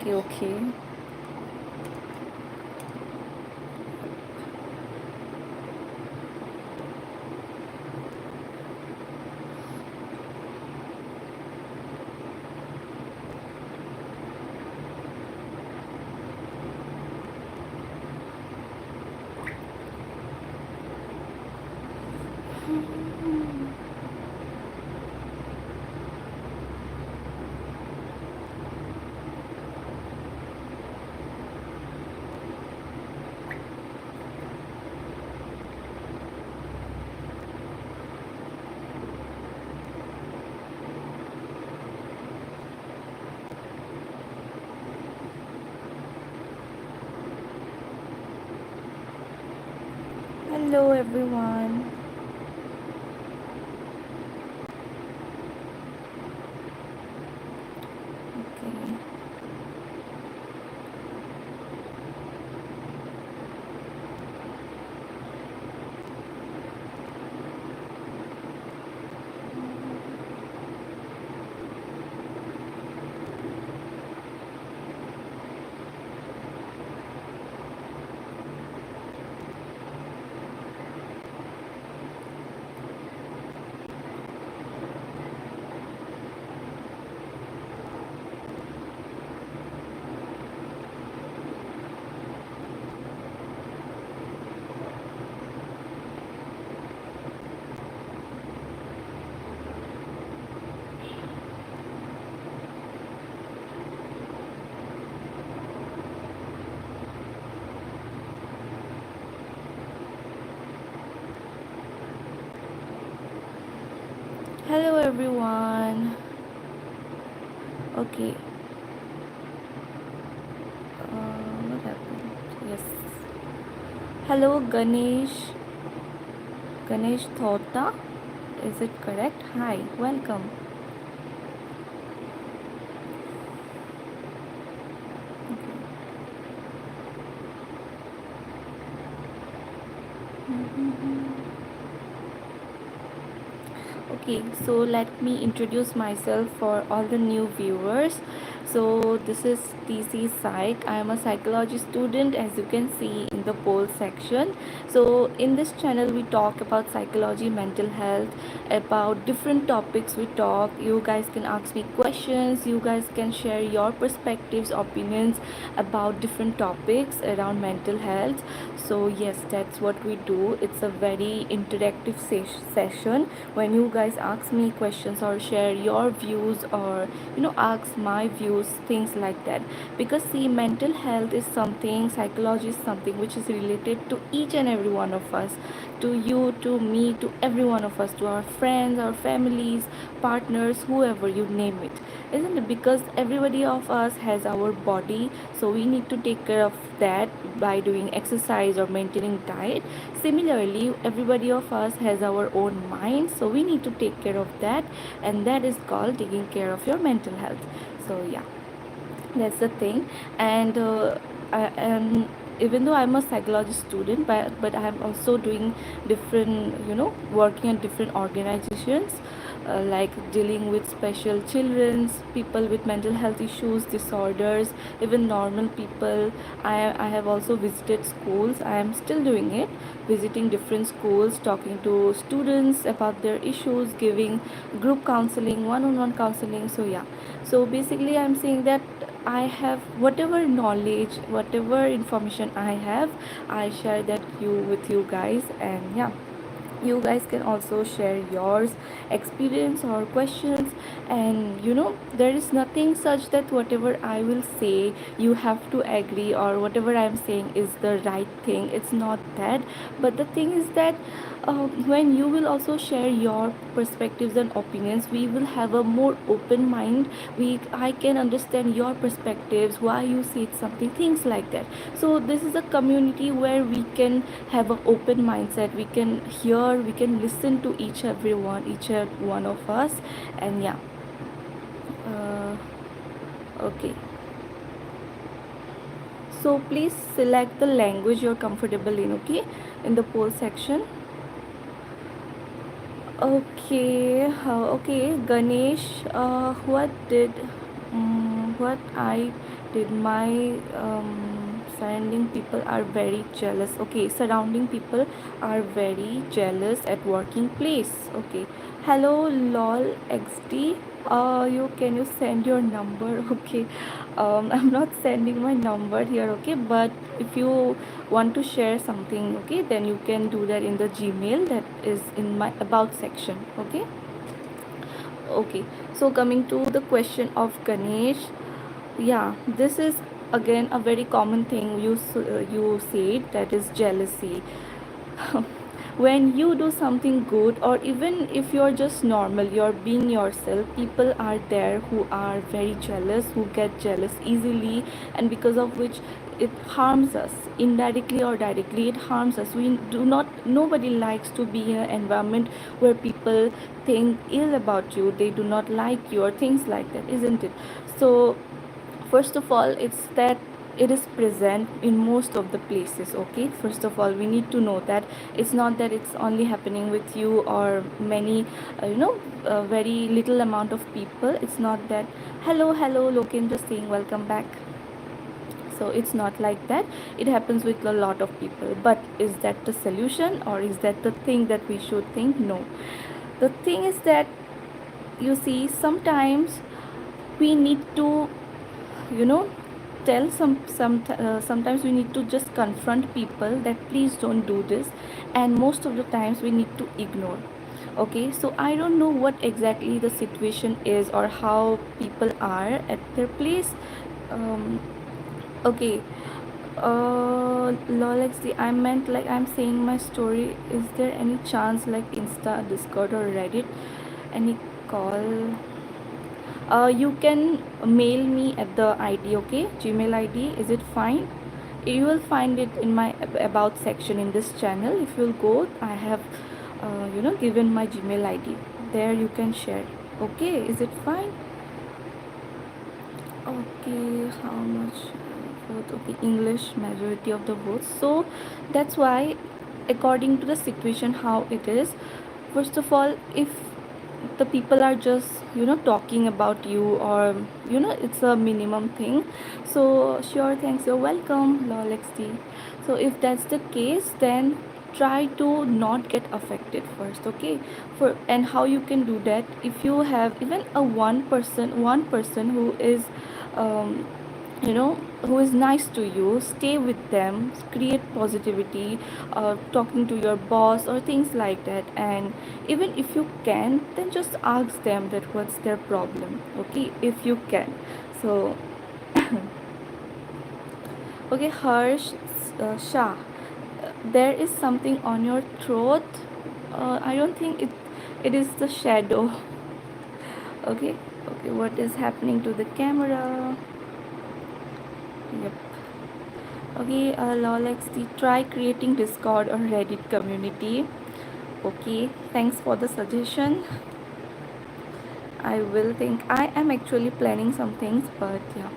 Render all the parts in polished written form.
Okay, okay. Hello, everyone. Okay. Hello, everyone. Okay. What happened? Yes. Hello, Ganesh. Ganesh Thota. Is it correct? Hi. Welcome. Okay, so let me introduce myself for all the new viewers. So, this is TC Psych. I am a psychology student, as you can see in the poll section. So, in this channel, we talk about psychology, mental health, about different topics. We talk. You guys can ask me questions, you guys can share your perspectives, opinions about different topics around mental health. So, yes, that's what we do. It's a very interactive session when you guys ask me questions or share your views, or ask my views, things like that. Because see, mental health is something, psychology is something which is related to each and every one of us, to you, to me, to every one of us, to our friends, our families, partners, whoever you name it, isn't it? Because everybody of us has our body, so we need to take care of that by doing exercise or maintaining diet. Similarly, everybody of us has our own mind, so we need to take care of that, and that is called taking care of your mental health. So yeah, that's the thing. And I am, even though I'm a psychology student, but I'm also doing different, working in different organizations, like dealing with special children's, people with mental health issues, disorders, even normal people. I have also visited schools. I am still doing it, visiting different schools, talking to students about their issues, giving group counseling, one-on-one counseling. So yeah, so basically I'm saying that I have whatever knowledge, whatever information I have, I share that you with you guys. And yeah, you guys can also share yours experience or questions. And there is nothing such that whatever I will say you have to agree, or whatever I'm saying is the right thing. It's not that. But the thing is that when you will also share your perspectives and opinions, we will have a more open mind. I can understand your perspectives, why you said something, things like that. So this is a community where we can have an open mindset. We can hear, we can listen to each and one of us. And yeah, uh, okay, so please select the language you're comfortable in, okay, in the poll section. Okay, okay, Ganesh, what I did my surrounding people are very jealous. Okay, surrounding people are very jealous at working place. Okay, hello lol xd, you can you send your number? Okay, I'm not sending my number here. Okay, but if you want to share something, okay, then you can do that in the Gmail that is in my about section. Okay. Okay, so coming to the question of Ganesh, yeah, this is again a very common thing you said, that is jealousy. When you do something good, or even if you're just normal, you're being yourself, people are there who are very jealous, who get jealous easily, and because of which it harms us indirectly or directly. It harms us. We do not, nobody likes to be in an environment where people think ill about you, they do not like you or things like that, isn't it? So first of all, it's that it is present in most of the places. Okay, first of all, we need to know that it's not that it's only happening with you or many a very little amount of people. It's not that. Hello Loken, just saying welcome back. So it's not like that. It happens with a lot of people, but is that the solution, or is that the thing that we should think? No, the thing is that, you see, sometimes we need to, you know tell sometimes we need to just confront people that please don't do this, and most of the times we need to ignore. Okay, so I don't know what exactly the situation is or how people are at their place. Okay, Lolexy, I meant, like, I'm saying my story. Is there any chance, like Insta, Discord, or Reddit, any call? You can mail me at the ID. Okay, Gmail ID, is it fine? You will find it in my about section in this channel. If you'll go, I have given my Gmail ID there, you can share. Okay, is it fine? Okay, how much vote? Okay, English majority of the votes. So that's why, according to the situation how it is, first of all, if the people are just talking about you, or it's a minimum thing, so sure, thanks, you're welcome, lolxd. So if that's the case, then try to not get affected first. Okay, for and how you can do that, if you have even a one person who is um, who is nice to you, stay with them, create positivity, talking to your boss or things like that. And even if you can, then just ask them that what's their problem. Okay, if you can. So okay, Harsh, Shah, there is something on your throat. I don't think it is the shadow. Okay, okay, what is happening to the camera? Yep. Okay, LOLXT, try creating Discord or Reddit community. Okay, thanks for the suggestion. I will think. I am actually planning some things, but yeah.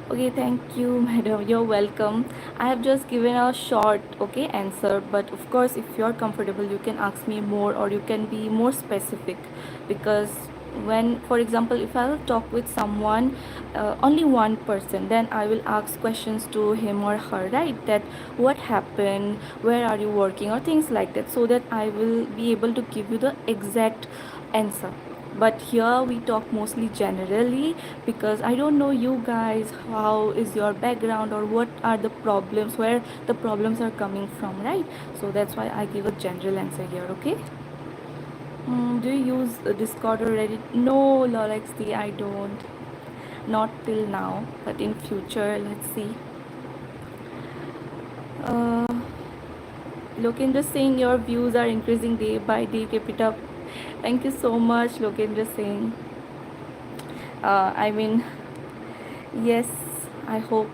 Okay, thank you, madam, you're welcome. I have just given a short answer, but of course, if you're comfortable, you can ask me more, or you can be more specific. Because when, for example, if I'll talk with someone, only one person, then I will ask questions to him or her, right? That what happened, where are you working, or things like that, so that I will be able to give you the exact answer. But here we talk mostly generally, because I don't know you guys, how is your background, or what are the problems, where the problems are coming from, right? So that's why I give a general answer here. Okay. Do you use Discord or Reddit? No, lolxd, I don't, not till now, but in future, let's see. Lokendra Singh, your views are increasing day by day, keep it up. Thank you so much, Lokendra Singh. I mean, yes, I hope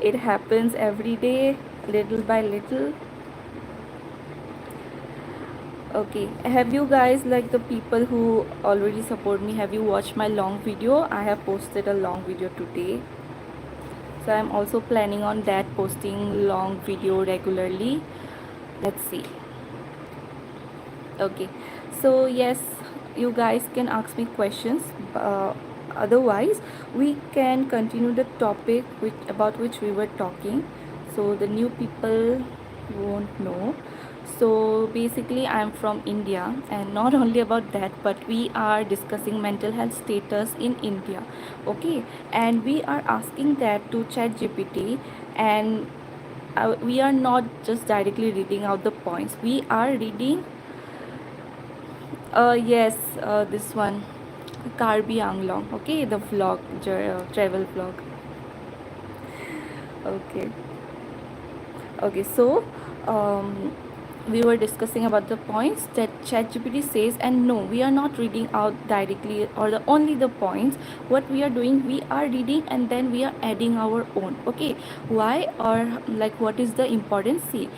it happens every day, little by little. Okay, have you guys, like the people who already support me, have you watched my long video? I have posted a long video today, so I'm also planning on that, posting long video regularly. Let's see. Okay, so yes, you guys can ask me questions. Otherwise, we can continue the topic about which we were talking, so the new people won't know. So basically, I'm from India, and not only about that, but we are discussing mental health status in India. Okay, and we are asking that to ChatGPT, and we are not just directly reading out the points. We are reading, yes, this one, Karbi Anglong. Okay, the vlog, travel vlog. Okay. Okay, so um, we were discussing about the points that ChatGPT says, and no, we are not reading out directly or the only the points. What we are doing, we are reading and then we are adding our own. Okay, why or like what is the importance? See,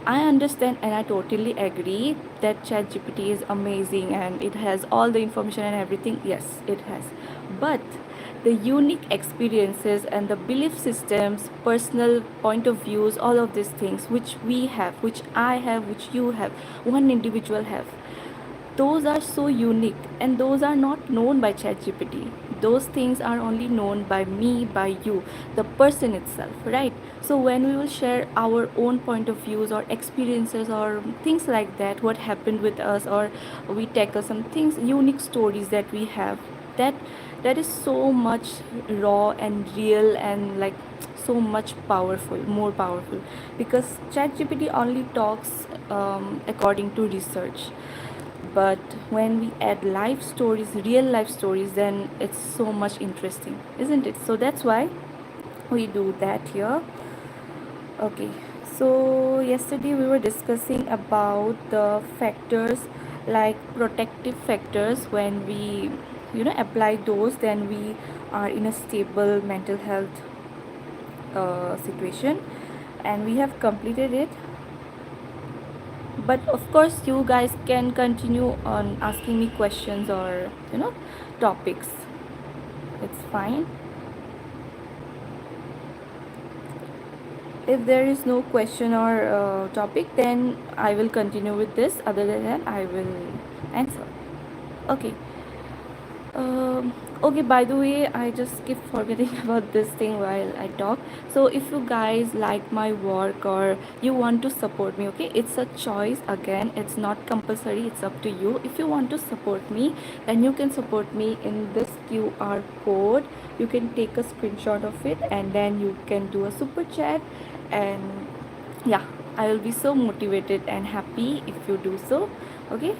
I understand and I totally agree that ChatGPT is amazing and it has all the information and everything. Yes, it has, but the unique experiences and the belief systems, personal point of views, all of these things which we have, which I have, which you have, one individual have, those are so unique and those are not known by ChatGPT. Those things are only known by me, by you, the person itself, right? So when we will share our own point of views or experiences or things like that, what happened with us, or we tackle some things, unique stories that we have, that that is so much raw and real and like so much powerful, more powerful, because ChatGPT only talks according to research, but when we add life stories, real life stories, then it's so much interesting, isn't it? So that's why we do that here. Okay, so yesterday we were discussing about the factors, like protective factors. When we apply those, then we are in a stable mental health situation, and we have completed it. But of course you guys can continue on asking me questions or topics. It's fine. If there is no question or topic, then I will continue with this. Other than that, I will answer. Okay. Okay, by the way, I just keep forgetting about this thing while I talk. So if you guys like my work or you want to support me, okay, it's a choice. Again, it's not compulsory, it's up to you. If you want to support me, then you can support me in this QR code. You can take a screenshot of it and then you can do a super chat, and yeah, I will be so motivated and happy if you do so. Okay.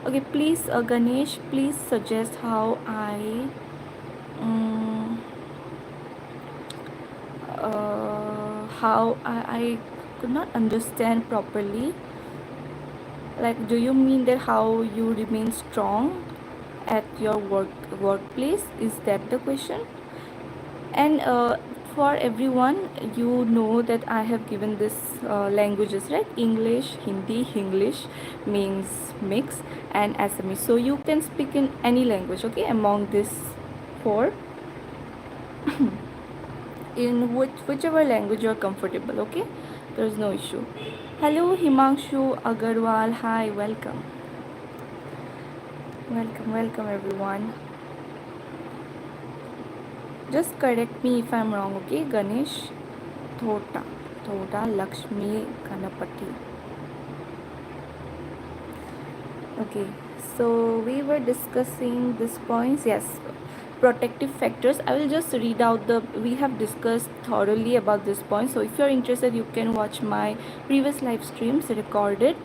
Okay, please, Ganesh, please suggest um, how I could not understand properly. Like, do you mean that how you remain strong at your workplace? Is that the question? And for everyone, you know that I have given this languages, right? English, Hindi. English means mix, and Assamese, so you can speak in any language, okay, among these four. In whichever language you are comfortable, okay, there's no issue. Hello, Himanshu Agarwal. Hi, welcome everyone. Just correct me if I'm wrong, okay? Ganesh Thoda Lakshmi Ganapati. Okay, so we were discussing these points. Yes, protective factors. I will just read out we have discussed thoroughly about this point. So if you're interested, you can watch my previous live streams recorded.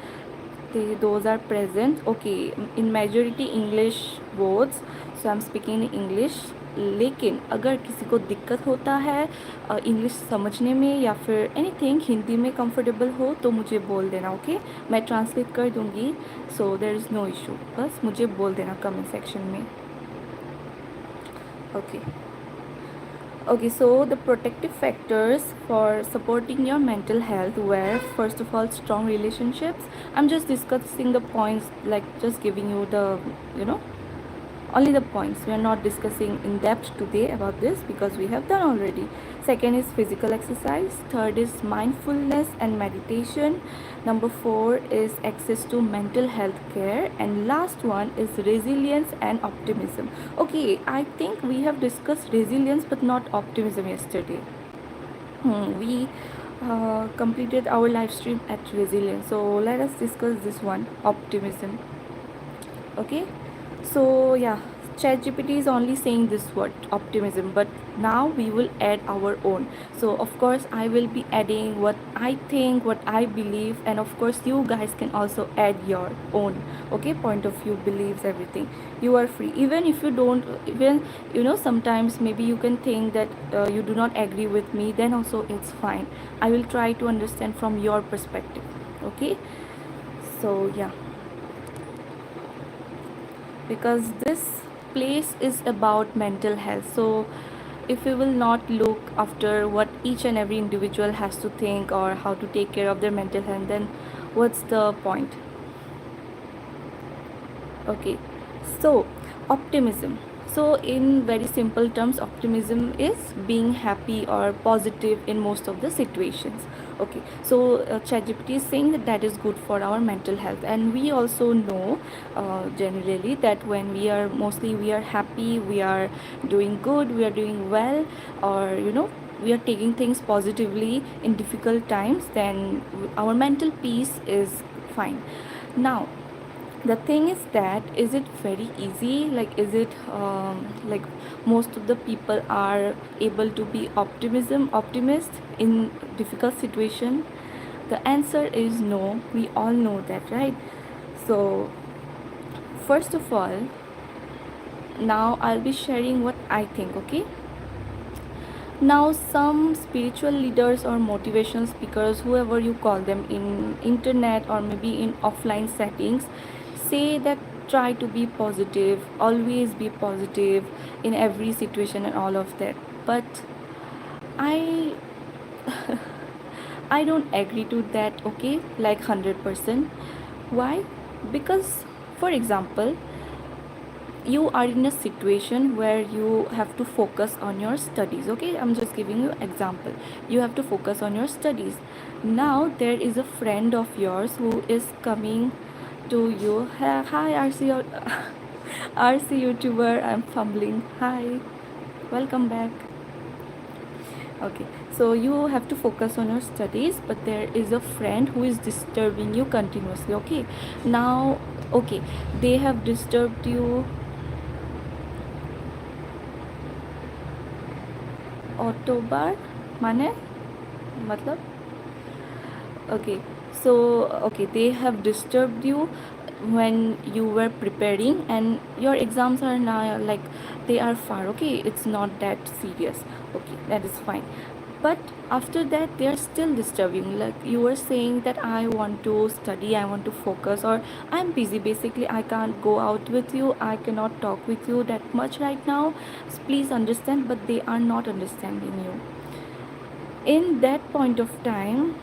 Those are present. Okay, in majority English words, so I'm speaking in English. लेकिन अगर किसी को दिक्कत होता है English समझने में या फिर एनीथिंग हिंदी में कंफर्टेबल हो तो मुझे बोल देना, ओके, मैं ट्रांसलेट कर दूँगी. So there is no issue, बस मुझे बोल देना कमेंट सेक्शन में. Okay. Okay, so the protective factors for supporting your mental health were, first of all, strong relationships. I'm just discussing the points, like just giving you the, you know, Only the points. We are not discussing in depth today about this because we have done already. Second is physical exercise. Third is mindfulness and meditation. Number 4 is access to mental health care. And last one is resilience and optimism. Okay, I think we have discussed resilience but not optimism yesterday. We completed our live stream at resilience. So let us discuss this one, optimism. Okay, so yeah, ChatGPT is only saying this word optimism, but now we will add our own. So of course I will be adding what I think, what I believe, and of course you guys can also add your own, okay, point of view, beliefs, everything. You are free, even if you don't, even sometimes maybe you can think that you do not agree with me, then also it's fine. I will try to understand from your perspective. Okay, so yeah, because this place is about mental health. So if we will not look after what each and every individual has to think or how to take care of their mental health, then what's the point? Okay, so optimism. So in very simple terms, optimism is being happy or positive in most of the situations. Okay, so ChatGPT is saying that that is good for our mental health, and we also know generally that when we are, mostly we are happy, we are doing good, we are doing well, or we are taking things positively in difficult times, then our mental peace is fine. Now the thing is that, is it very easy, like is it like most of the people are able to be optimist in difficult situation? The answer is no, we all know that, right? So first of all, now I'll be sharing what I think. Okay, now some spiritual leaders or motivational speakers, whoever you call them, in internet or maybe in offline settings, say that try to be positive, always be positive in every situation and all of that. But I I don't agree to that, okay, like 100%. Why? Because for example, you are in a situation where you have to focus on your studies. Okay, I'm just giving you example. You have to focus on your studies. Now there is a friend of yours who is coming to you. Hi, RC, RC YouTuber, I'm fumbling. Hi, welcome back. Okay, so you have to focus on your studies, but there is a friend who is disturbing you continuously. Okay, now, okay, they have disturbed you. ऑटोबार माने मतलब, okay, so okay, they have disturbed you when you were preparing and your exams are now like they are far. Okay, it's not that serious. Okay, that is fine. But after that they are still disturbing, like you were saying that I want to study, I want to focus, or I'm busy, basically I can't go out with you, I cannot talk with you that much right now, please understand. But they are not understanding you. In that point of time,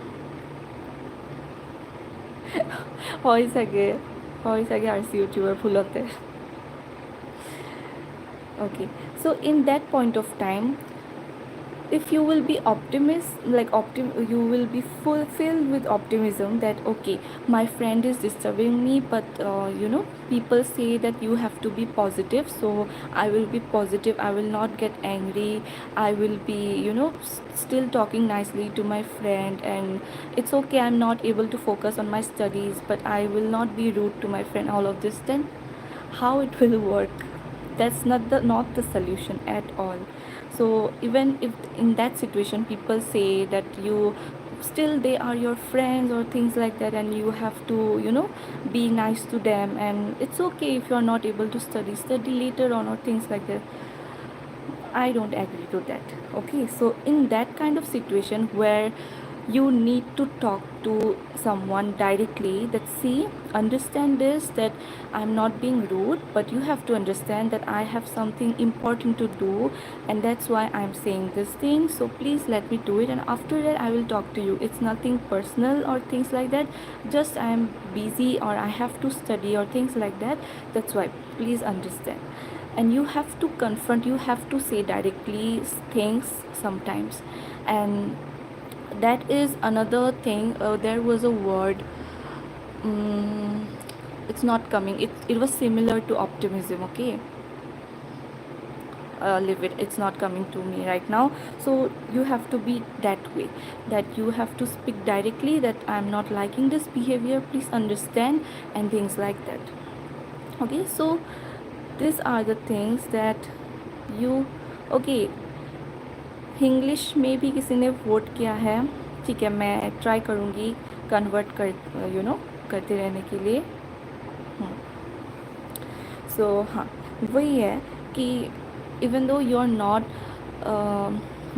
হয় চাগে, হয় চাগে RC YouTuber ভুলতে. Okay, so in that point of time, if you will be optimist, like you will be fulfilled with optimism that okay, my friend is disturbing me, but people say that you have to be positive, so I will be positive, I will not get angry, I will be still talking nicely to my friend, and it's okay, I'm not able to focus on my studies, but I will not be rude to my friend, all of this, then how it will work? That's not the solution at all. So even if in that situation people say that you, still they are your friends or things like that, and you have to be nice to them, and it's okay if you are not able to study later on or things like that. I don't agree to that. Okay, so in that kind of situation where you need to talk to someone directly, that see, understand this, that I'm not being rude, but you have to understand that I have something important to do, and that's why I'm saying this thing, so please let me do it, and after that I will talk to you. It's nothing personal or things like that, just I'm busy or I have to study or things like that, that's why please understand. and you have to confront, you have to say directly things sometimes. And that is another thing. There was a word, um, it's not coming, it was similar to optimism, okay. Leave it, it's not coming to me right now. So you have to be that way, that you have to speak directly that I'm not liking this behavior, please understand, and things like that. Okay, so these are the things that you, okay, English में भी किसी ने vote किया है, ठीक है, मैं try करूँगी कन्वर्ट कर करते रहने के लिए। सो हाँ, वही है कि even though you are not,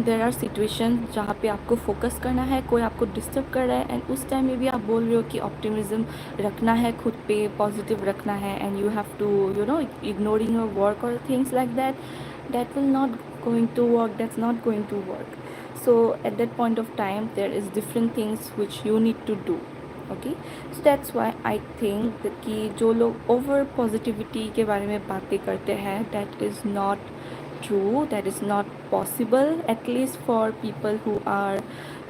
there are situation जहाँ पे आपको फोकस करना है, कोई आपको डिस्टर्ब कर रहा है, एंड उस टाइम में भी आप बोल रहे हो कि ऑप्टिमिज्म रखना है खुद पे, पॉजिटिव रखना है, and you have to ignoring your work और things like that, that will not going to work, that's not going to work. So at that point of time there is different things which you need to do. Okay, so that's why I think that कि जो लोग over positivity के बारे में बातें करते हैं, that is not true, that is not possible, at least for people who are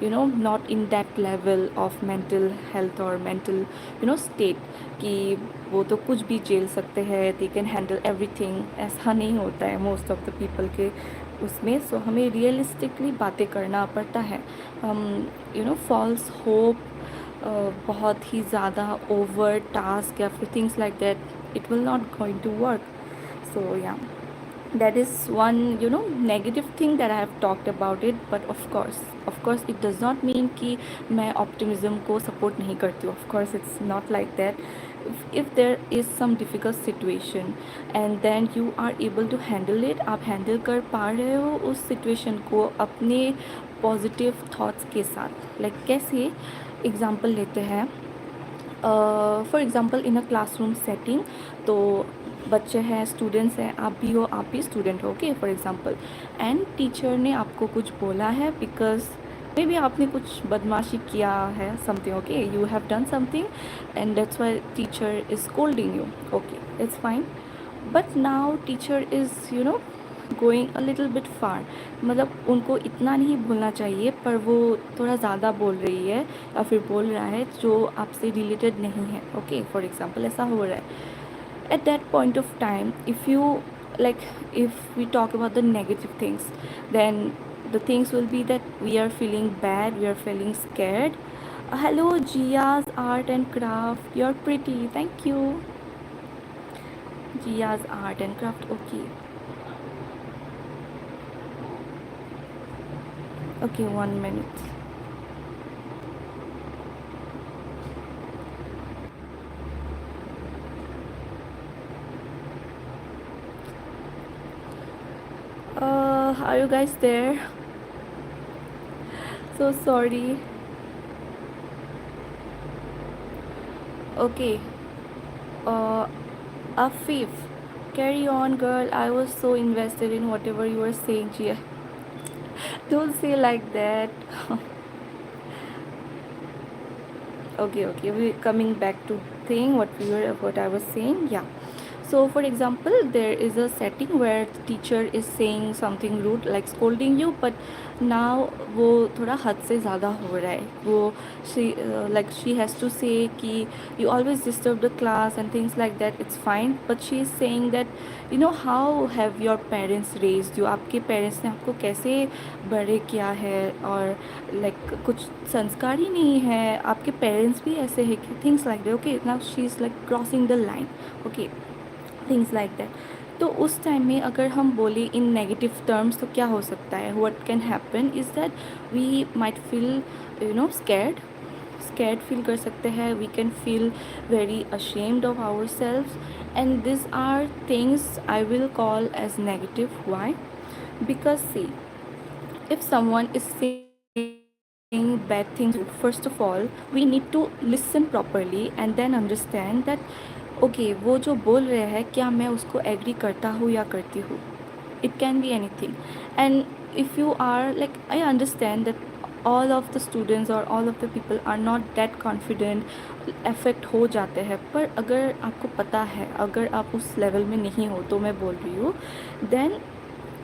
not in that level of mental health or mental state, कि वो तो कुछ भी झेल सकते हैं, they can handle everything. ऐसा नहीं होता है most of the people के उसमें. सो हमें रियलिस्टिकली बातें करना पड़ता है. हम फॉल्स होप, बहुत ही ज़्यादा ओवर टास्क या फिर things like that, it will not going to work. So yeah, that is one negative thing that I have talked about it. But of course it does not mean कि मैं optimism को support नहीं करती हूँ. Of course it's not like that. If there is some difficult situation and then you are able to handle it, आप handle कर पा रहे हो उस situation को अपने positive thoughts के साथ. Like कैसे example लेते हैं, for example in a classroom setting, तो बच्चे हैं, स्टूडेंट्स हैं, आप भी स्टूडेंट हो, okay, for example, and teacher ने आपको कुछ बोला है बिकॉज मे बी आपने कुछ बदमाशी किया है, something, okay, you have done something and that's why teacher is scolding you, okay, it's fine. But now teacher is going a little bit far, मतलब उनको इतना नहीं बोलना चाहिए पर वो थोड़ा ज़्यादा बोल रही है या फिर बोल रहा है जो आपसे रिलेटेड नहीं है, ओके, फॉर एग्ज़ाम्पल ऐसा हो रहा है. At that point of time, if you if we talk about the negative things, then the things will be that we are feeling bad, we are feeling scared. Hello Gia's Art and Craft, you're pretty, thank you. Gia's Art and Craft, okay. Okay, 1 minute. Are you guys there? So sorry. Okay. Afif, carry on, girl. I was so invested in whatever you were saying, Gia. Don't say like that. Okay. We're coming back to thing what I was saying. Yeah. So for example, there is a setting where the teacher is saying something rude, like scolding you, but now वो थोड़ा हद से ज़्यादा हो रहा है. वो she has to say कि you always disturb the class and things like that. It's fine, but she is saying that how have your parents raised you, आपके parents ने आपको कैसे बड़े किया है, और कुछ संस्कार ही नहीं है, आपके parents भी ऐसे है कि things like that. Okay, now she is crossing the line. Okay, things like that. तो उस टाइम में अगर हम बोले इन नेगेटिव टर्म्स तो क्या हो सकता है, what can happen is that we might feel scared feel कर सकते हैं, we can feel very ashamed of our selves, and this are things I will call as negative. Why? Because see, if someone is saying bad things, first of all we need to listen properly and then understand that okay, वो जो बोल रहे हैं क्या मैं उसको agree करता हूँ या करती हूँ. It can be anything. And if you are I understand that all of the students or all of the people are not that confident, affect हो जाते हैं। पर अगर आपको पता है, अगर आप उस लेवल में नहीं हो, तो मैं बोल रही हूँ, देन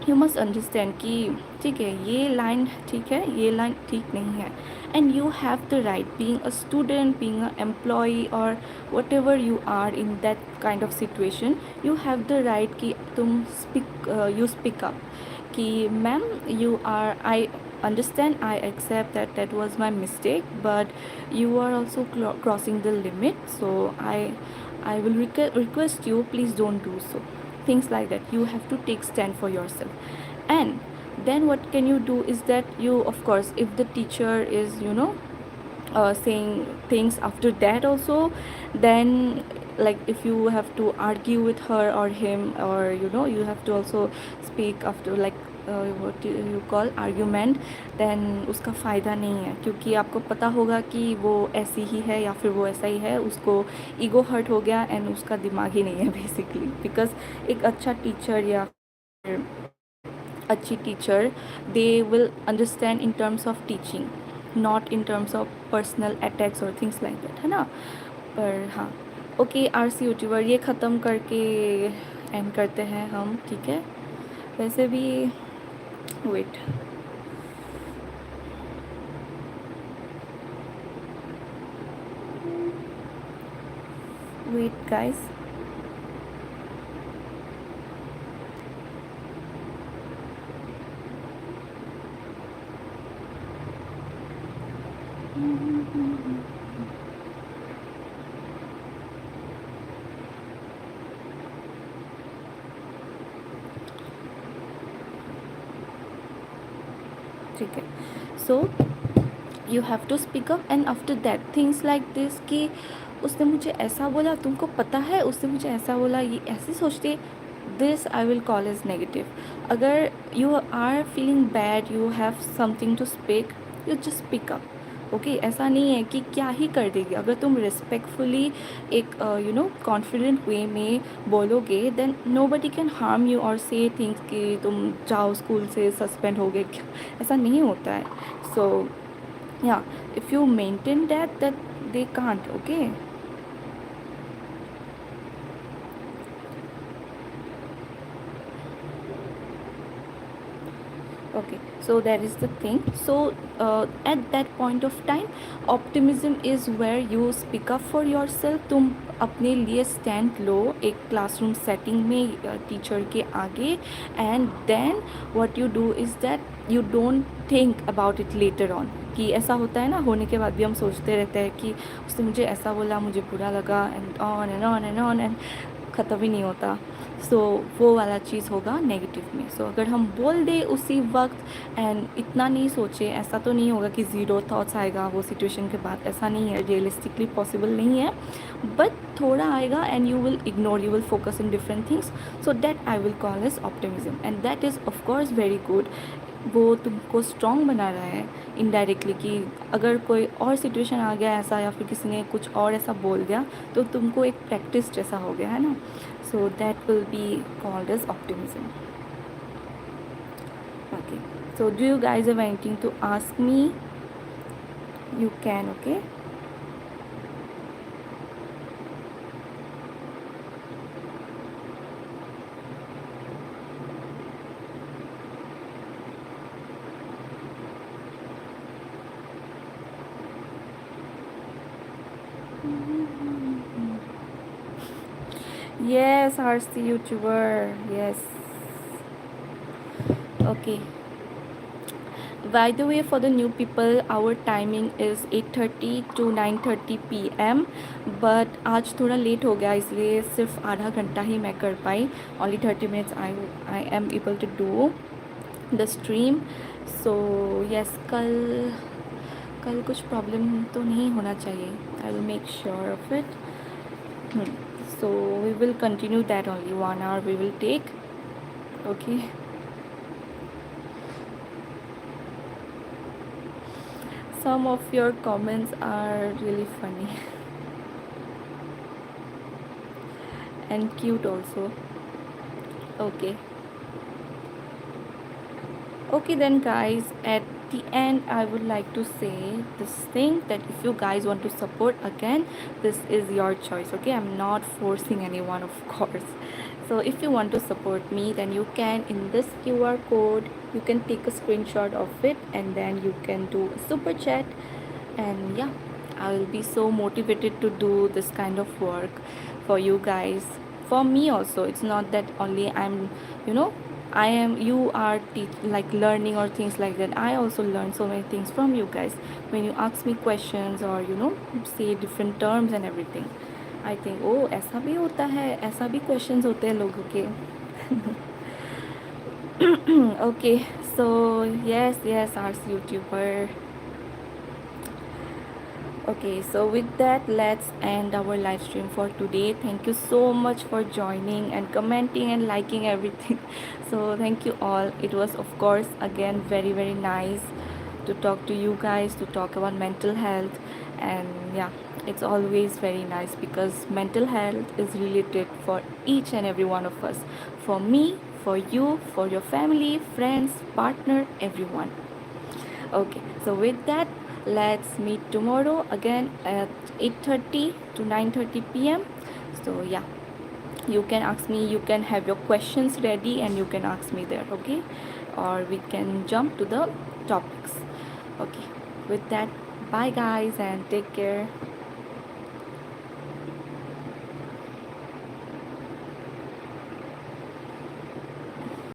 यू मस्ट अंडरस्टैंड कि ठीक है, ये लाइन ठीक है, ये लाइन ठीक नहीं है, and you have the right, being a student, being a employee और whatever you are in that kind of situation, you have the right कि तुम यू स्पीक अप कि ma'am, you are, I understand, I accept that that was my mistake, but you are also crossing the limit, so I will request you, please don't do so, things like that. You have to take stand for yourself. And then what can you do is that you, of course, if the teacher is, you know, saying things after that also, then like if you have to argue with her or him, or you know, you have to also speak after, like what do you call argument, then उसका फ़ायदा नहीं है, क्योंकि आपको पता होगा कि वो ऐसी ही है या फिर वो ऐसा ही है, उसको ईगो हर्ट हो गया एंड उसका दिमाग ही नहीं है बेसिकली। बिकॉज एक अच्छा टीचर या फिर अच्छी teacher, they will understand in terms of teaching, not in terms of personal attacks और थिंग्स लाइक दैट, है ना। पर हाँ, ओके, आरसी यूट्यूबर ये ख़त्म करके एंड करते हैं हम, ठीक है। वैसे भी वेट वेट गाइस, ठीक है। So you have to speak up, and after that things like this कि उसने मुझे ऐसा बोला, तुमको पता है उसने मुझे ऐसा बोला, ये ऐसे सोचते, this I will call as negative. अगर you are feeling bad, you have something to speak, you just speak up, okay. ऐसा नहीं है कि क्या ही कर देगी, अगर तुम रिस्पेक्टफुली एक यू नो कॉन्फिडेंट वे में बोलोगे, then nobody can harm you or say things कि तुम जाओ स्कूल से सस्पेंड हो गए, ऐसा नहीं होता है। सो या, if you maintain that they can't, okay। Okay, so that is the thing. So at that point of time, optimism is where you speak up for yourself, तुम अपने लिए स्टैंड लो एक क्लासरूम सेटिंग में टीचर के आगे, and then what you do is that you don't think about it later on, कि ऐसा होता है ना, होने के बाद भी हम सोचते रहते हैं कि उसने मुझे ऐसा बोला, मुझे बुरा लगा, and on and on and on, and ख़त्म ही नहीं होता। सो वो वाला चीज़ होगा नेगेटिव में। सो अगर हम बोल दें उसी वक्त एंड इतना नहीं सोचे, ऐसा तो नहीं होगा कि ज़ीरो थॉट्स आएगा वो सिचुएशन के बाद, ऐसा नहीं है, रियलिस्टिकली पॉसिबल नहीं है, बट थोड़ा आएगा and you will ignore, you will focus in different things. So that I will call as optimism, and that is of course very good. वो तुमको स्ट्रॉन्ग बना रहा है इनडायरेक्टली, कि अगर कोई और सिचुएशन आ गया ऐसा, या फिर किसी ने कुछ और ऐसा बोल दिया, तो तुमको एक प्रैक्टिस जैसा हो गया, है ना। So that will be called as optimism. Okay, so do you guys have anything to ask me? You can, okay. Yes, RC YouTuber. Yes. Okay. By the way, for the new people, our timing is 8:30 to 9:30 PM. But आज थोड़ा late हो गया, इसलिए सिर्फ आधा घंटा ही मैं कर पाई। Only 30 minutes I am able to do the stream. So yes, कल कुछ प्रॉब्लम तो नहीं होना चाहिए। I will make sure of it. So we will continue that only 1 hour we will take, okay। Some of your comments are really funny and cute also, okay। Okay then guys, at the end, I would like to say this thing that if you guys want to support, again, this is your choice. Okay, I'm not forcing anyone, of course. So if you want to support me, then you can, in this QR code, you can take a screenshot of it, and then you can do a super chat. And yeah, I will be so motivated to do this kind of work for you guys, for me also. It's not that only I'm, you know, I am, you are like learning or things like that. I also learn so many things from you guys when you ask me questions, or say different terms and everything. I think, oh, ऐसा भी होता है, ऐसा भी questions होते हैं लोगों के. Okay, so yes, ours YouTuber. Okay, so with that, let's end our live stream for today. Thank you so much for joining and commenting and liking everything. So thank you all. It was, of course, again, very very nice to talk to you guys, to talk about mental health. And yeah, it's always very nice because mental health is related for each and every one of us, for me, for you, for your family, friends, partner, everyone. Okay, so with that, let's meet tomorrow again at 8:30 to 9:30 p.m. So yeah, you can ask me, you can have your questions ready and you can ask me there, okay? Or we can jump to the topics. Okay, with that, bye guys and take care.